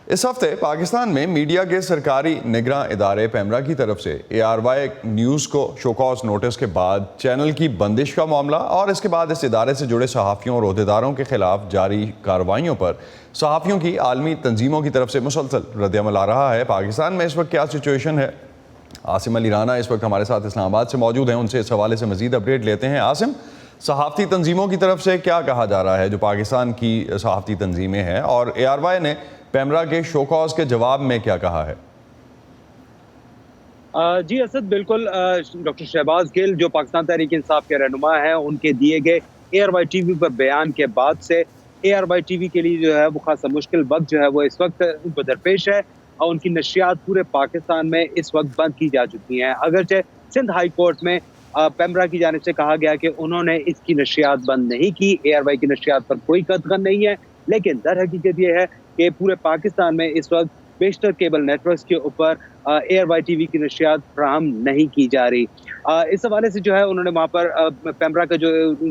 इस हफ्ते पाकिस्तान में मीडिया के सरकारी निगरां इदारे पैमरा की तरफ से ARY न्यूज़ को शोकॉज नोटिस के बाद चैनल की बंदिश का मामला और इसके बाद इस इदारे से जुड़े सहाफ़ियों और अहदेदारों के खिलाफ जारी कार्रवाइयों पर सहाफ़ियों की आलमी तंजीमों की तरफ से मुसलसल रद्दअमल आ रहा है। पाकिस्तान में इस वक्त क्या सिचुएशन है? आसिम अली राना इस वक्त हमारे साथ इस्लामाबाद से मौजूद हैं, उनसे इस हवाले से मज़ीद अपडेट लेते हैं। आसिम, सहाफ़ती तंजीमों की तरफ से क्या कहा जा रहा है जो पाकिस्तान की सहाफ़ती तंजीमें हैं, और ARY ने पैमरा के शोकॉज के जवाब में क्या कहा है? जी असद, बिल्कुल। डॉक्टर शहबाज गिल जो पाकिस्तान तहरीक इंसाफ के रहनुमा हैं, उनके दिए गए ARY TV पर बयान के बाद से ARY TV के लिए जो है वो खासा मुश्किल वक्त जो है वो इस वक्त उनको दरपेश है और उनकी नशियात पूरे पाकिस्तान में इस वक्त बंद की जा चुकी हैं। अगरचे सिंध हाई कोर्ट में पैमरा की जानिब से कहा गया कि उन्होंने इसकी नशियात बंद नहीं की, ARY की नशियात पर कोई कतगन नहीं है, लेकिन दर हकीकत ये है कि पूरे पाकिस्तान में इस वक्त बेशतर केबल नेटवर्क के ऊपर ARY TV की नशियात फ्राहम नहीं की जा रही। इस हवाले से जो है उन्होंने वहाँ पर पैमरा का जो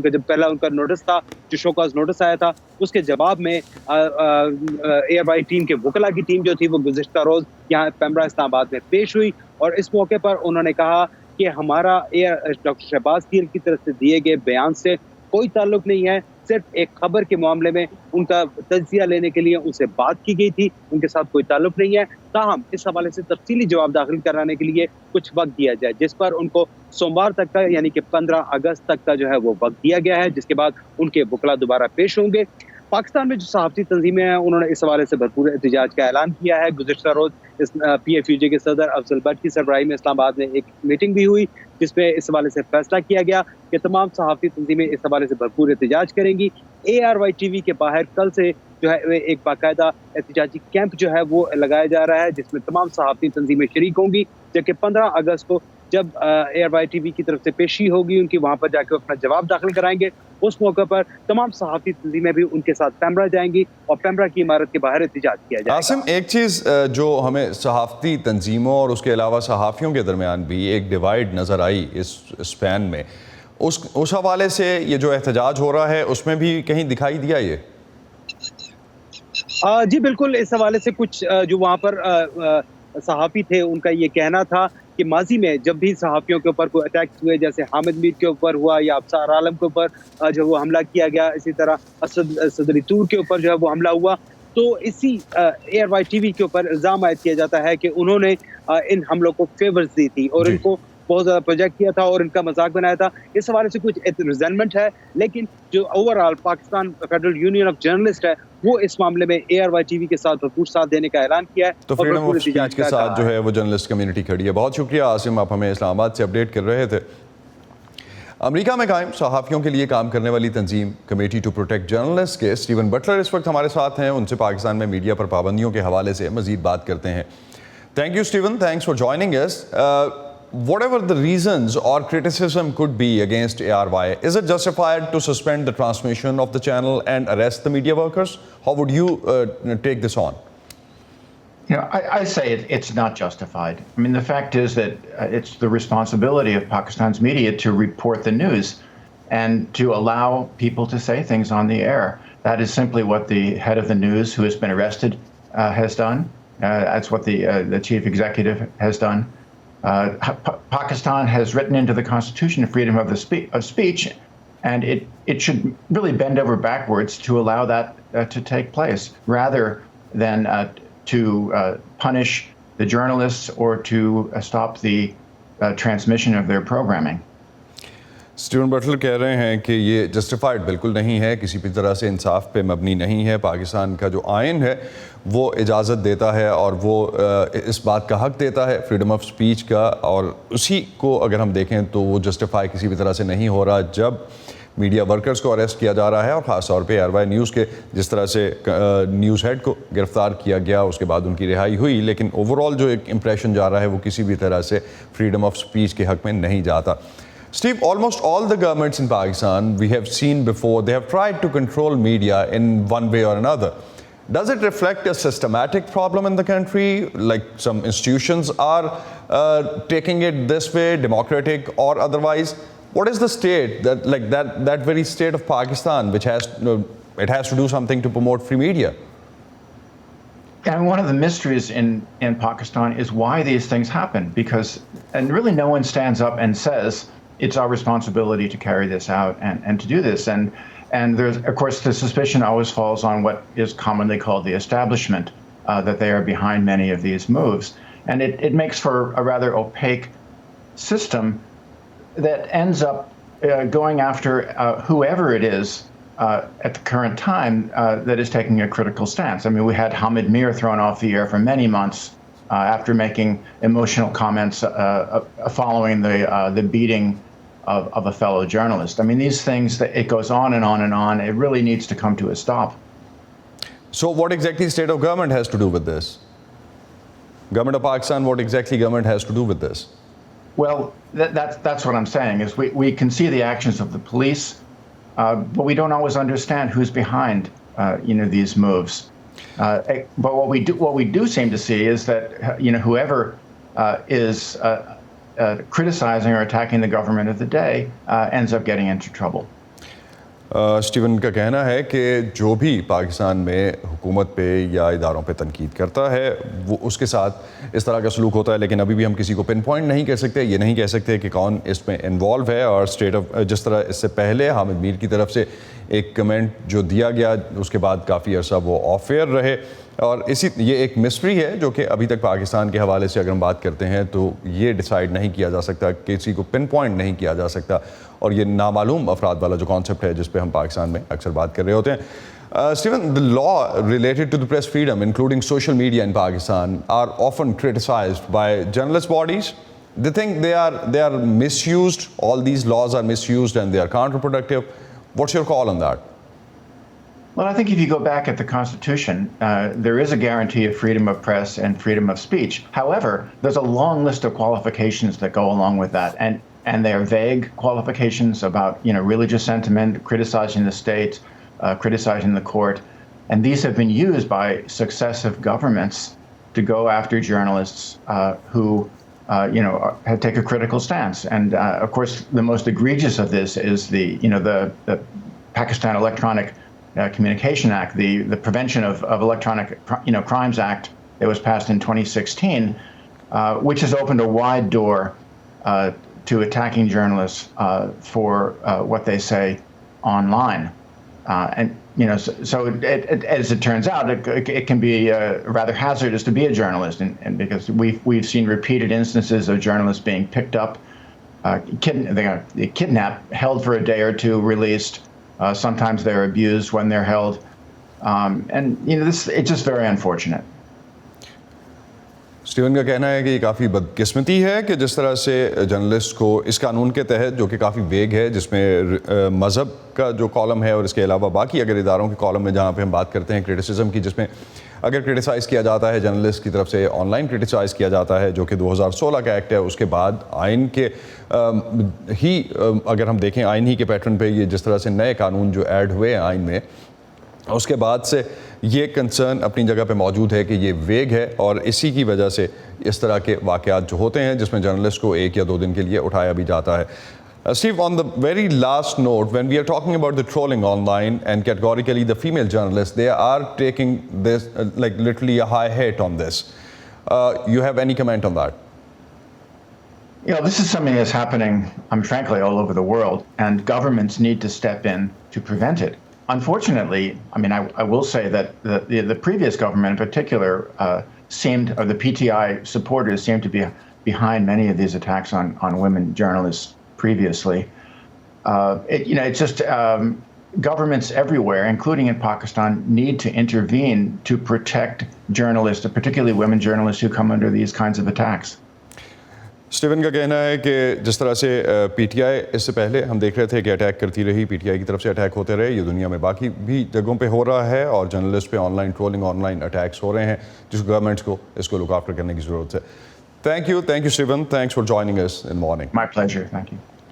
जब पहला उनका नोटिस था, जो शोकॉज नोटिस आया था, उसके जवाब में ARY टीम के वकला की टीम जो थी वो गुज़िश्ता रोज़ यहाँ पैमरा इस्लामाबाद में पेश हुई और इस मौके पर उन्होंने कहा कि हमारा डॉक्टर शहबाज गिल की तरफ से दिए गए बयान से कोई ताल्लुक नहीं है, सिर्फ एक खबर के मामले में उनका तज्जिया लेने के लिए उनसे बात की गई थी, उनके साथ कोई ताल्लुक नहीं है। ताहम इस हवाले से तफसीली जवाब दाखिल कराने के लिए कुछ वक्त दिया जाए, जिस पर उनको सोमवार तक का यानी कि 15 अगस्त तक का जो है वो वक्त दिया गया है, जिसके बाद उनके वकला दोबारा पेश होंगे। पाकिस्तान में जो सहाफ़ती तंजीमें हैं उन्होंने इस हवाले से भरपूर एहतजाज का ऐलान किया है। गुज़िश्ता रोज़ इस PFUJ के सदर अफजल भट्ट की सरबराही में इस्लामाबाद में एक मीटिंग भी हुई, जिसमें इस हवाले से फैसला किया गया कि तमाम सहाफ़ती तंजीमें इस हवाले से भरपूर एहतजाज करेंगी। ARY TV के बाहर कल से जो है एक बाकायदा एहतजाजी कैंप जो है वो लगाया जा रहा है, जिसमें तमाम सहाफ़ती तंजीमें शरीक होंगी, जबकि 15 अगस्त को जब ARY TV की तरफ से पेशी होगी उनकी, वहाँ पर जाकर अपना जवाब दाखिल कराएंगे। उस मौके पर तमाम सहाफ़ती तंजीमें भी उनके साथ पैमरा जाएंगी और पैमरा की इमारत के बाहर एहतजाज किया जाएगा। आसिम, एक चीज़ जो हमें सहाफ़ती तंजीमों और उसके अलावा सहाफ़ियों के दरमियान भी एक डिवाइड नज़र आई इस स्पैन में, उस हवाले से ये जो एहतजाज हो रहा है उसमें भी कहीं दिखाई दिया ये? जी बिल्कुल, इस हवाले से कुछ जो वहाँ पर सहाफ़ी थे उनका ये कहना था कि माजी में जब भी सहाफ़ियों के ऊपर कोई अटैक्स हुए, जैसे हामिद मीर के ऊपर हुआ या अफसार आलम के ऊपर जो वो हमला किया गया, इसी तरह असद सदरी तूर के ऊपर जो है वो हमला हुआ, तो इसी ARY TV के ऊपर इल्ज़ाम आयद किया जाता है कि उन्होंने इन हमलों को फेवर्स दी थी और इनको बहुत ज़्यादा प्रोजेक्ट किया था और इनका मजाक बनाया था। इस हवाले से कुछ रिजेंटमेंट है, लेकिन जो overall Pakistan federal union of journalist है वो इस मामले में ARY TV के साथ भरपूर साथ देने का ऐलान किया है। तो फ्रीडम ऑफ स्पीच के साथ जो है वो जर्नलिस्ट कम्युनिटी खड़ी है। बहुत शुक्रिया आसिम, आप हमें इस्लामाबाद से अपडेट कर रहे थे। अमेरिका में कायम सहाफ़ियों के लिए काम करने वाली तंजीम कमेटी टू प्रोटेक्ट जर्नलिस्ट के स्टीवन बटलर इस वक्त हमारे साथ हैं, उनसे पाकिस्तान में मीडिया पर पाबंदियों के हवाले से मज़ीद बात करते हैं। Thank you Steven, thanks for joining us. Whatever the reasons or criticism could be against ARY, is it justified to suspend the transmission of the channel and arrest the media workers? How would you take this on? I say it's not justified. I mean, the fact is that it's the responsibility of Pakistan's media to report the news and to allow people to say things on the air. That is simply what the head of the news, who has been arrested, has done. That's what the chief executive has done. Pakistan has written into the constitution freedom of speech, and it should really bend over backwards to allow that to take place, rather than to punish the journalists or to stop the transmission of their programming. Steven Butler कह रहे हैं कि ये justified बिल्कुल नहीं है, किसी भी तरह से इंसाफ पे मबनी नहीं है। पाकिस्तान का जो आइन है वो इजाज़त देता है और वो इस बात का हक़ देता है फ्रीडम ऑफ स्पीच का, और उसी को अगर हम देखें तो वो जस्टिफाई किसी भी तरह से नहीं हो रहा जब मीडिया वर्कर्स को अरेस्ट किया जा रहा है, और ख़ास तौर पे ARY न्यूज़ के जिस तरह से न्यूज़ हेड को गिरफ़्तार किया गया, उसके बाद उनकी रिहाई हुई, लेकिन ओवरऑल जो एक इम्प्रेशन जा रहा है वो किसी भी तरह से फ्रीडम ऑफ स्पीच के हक़ में नहीं जाता। Steve, almost all the governments in Pakistan, we have seen before, they have tried to control media in one way or another. Does it reflect a systematic problem in the country, like some institutions are taking it this way, democratic or otherwise? What is the state that very state of Pakistan which has it has to do something to promote free media? And one of the mysteries in Pakistan is why these things happen, and really no one stands up and says it's our responsibility to carry this out and to do this. And there's, of course, the suspicion always falls on what is commonly called the establishment, that they are behind many of these moves. And it makes for a rather opaque system that ends up going after whoever it is at the current time that is taking a critical stance. I mean, we had Hamid Mir thrown off the air for many months after making emotional comments following the beating of a fellow journalist. I mean, these things, it goes on and on and on. It really needs to come to a stop. So what exactly state of government has to do with this? Government of Pakistan, what exactly government has to do with this? Well, that's what I'm saying, is we can see the actions of the police, but we don't always understand who's behind, these moves. But what we do seem to see is that, whoever is criticizing or attacking the government of the day ends up getting into trouble. Steven का कहना है कि जो भी पाकिस्तान में हुकूमत पे या इदारों पे तनकीद करता है वो उसके साथ इस तरह का सलूक होता है, लेकिन अभी भी हम किसी को पिन पॉइंट नहीं कर सकते, ये नहीं कह सकते कि कौन इसमें इन्वॉल्व है। और जिस तरह इससे पहले हामिद मीर की तरफ से एक कमेंट जो दिया गया उसके बाद काफ़ी अर्सा वो ऑफ एयर रहे, और ये एक मिस्ट्री है जो कि अभी तक पाकिस्तान के हवाले से अगर हम बात करते हैं तो ये डिसाइड नहीं किया जा सकता, किसी को पिन पॉइंट नहीं किया जा सकता, और ये नामालूम अफराद वाला जो कॉन्सेप्ट है जिस पे हम पाकिस्तान में अक्सर बात कर रहे होते हैं। Stephen, the law related to the press freedom, including social media in Pakistan, are often criticized by journalist bodies. They think they are misused, all these laws are misused and they are counterproductive. What's your call on that? Well, I think if you go back at the Constitution, there is a guarantee of freedom of press and freedom of speech. However, there's a long list of qualifications that go along with that, and they are vague qualifications about religious sentiment, criticizing the state, criticizing the court, and these have been used by successive governments to go after journalists who take a critical stance. And of course, the most egregious of this is the Pakistan Electronic Communication Act, the Prevention of Electronic Crimes Act that was passed in 2016, which has opened a wide door to attacking journalists for what they say online. And as it turns out, it can be rather hazardous to be a journalist, and because we've seen repeated instances of journalists being picked up, kidnapped, held for a day or two, released. Sometimes they're abused when they're held, it's just very unfortunate. Steven का कहना है कि ये काफ़ी बदकिस्मती है कि जिस तरह से जर्नलिस्ट को इस कानून के तहत, जो कि काफ़ी वेग है, जिसमें मज़हब का जो कॉलम है और इसके अलावा बाकी अगर इदारों के कॉलम में जहाँ पे हम बात करते हैं क्रिटिसिज्म की, जिसमें अगर क्रिटिसाइज़ किया जाता है जर्नलिस्ट की तरफ से, ऑनलाइन क्रिटिसाइज़ किया जाता है, जो कि 2016 का एक्ट है, उसके बाद आइन के अगर हम देखें आइन ही के पैटर्न पे ये जिस तरह से नए कानून जो ऐड हुए हैं आइन में, उसके बाद से ये कंसर्न अपनी जगह पे मौजूद है कि ये वेग है, और इसी की वजह से इस तरह के वाक़यात जो होते हैं जिसमें जर्नलिस्ट को 1 या 2 दिन के लिए उठाया भी जाता है। Steve, on the very last note, when we are talking about the trolling online and categorically the female journalists, they are taking this like literally a high hit on this. You have any comment on that? This is something that's happening, frankly, all over the world, and governments need to step in to prevent it. Unfortunately, I will say that the previous government in particular the PTI supporters seemed to be behind many of these attacks on women journalists previously. It's just governments everywhere, including in Pakistan, need to intervene to protect journalists, particularly women journalists who come under these kinds of attacks. Steven का कहना है कि जिस तरह से PTI इससे पहले हम देख रहे थे कि अटैक करती रही, पीटीआई की तरफ से अटैक होते रहे, ये दुनिया में बाकी भी जगहों पे हो रहा है, और जर्नलिस्ट पे ऑनलाइन ट्रोलिंग, ऑनलाइन अटैक्स हो रहे हैं, जिस गवर्नमेंट्स को इसको लुक आफ्टर करने की ज़रूरत है। Thank you Steven, thanks for joining us in morning. My pleasure, thank you.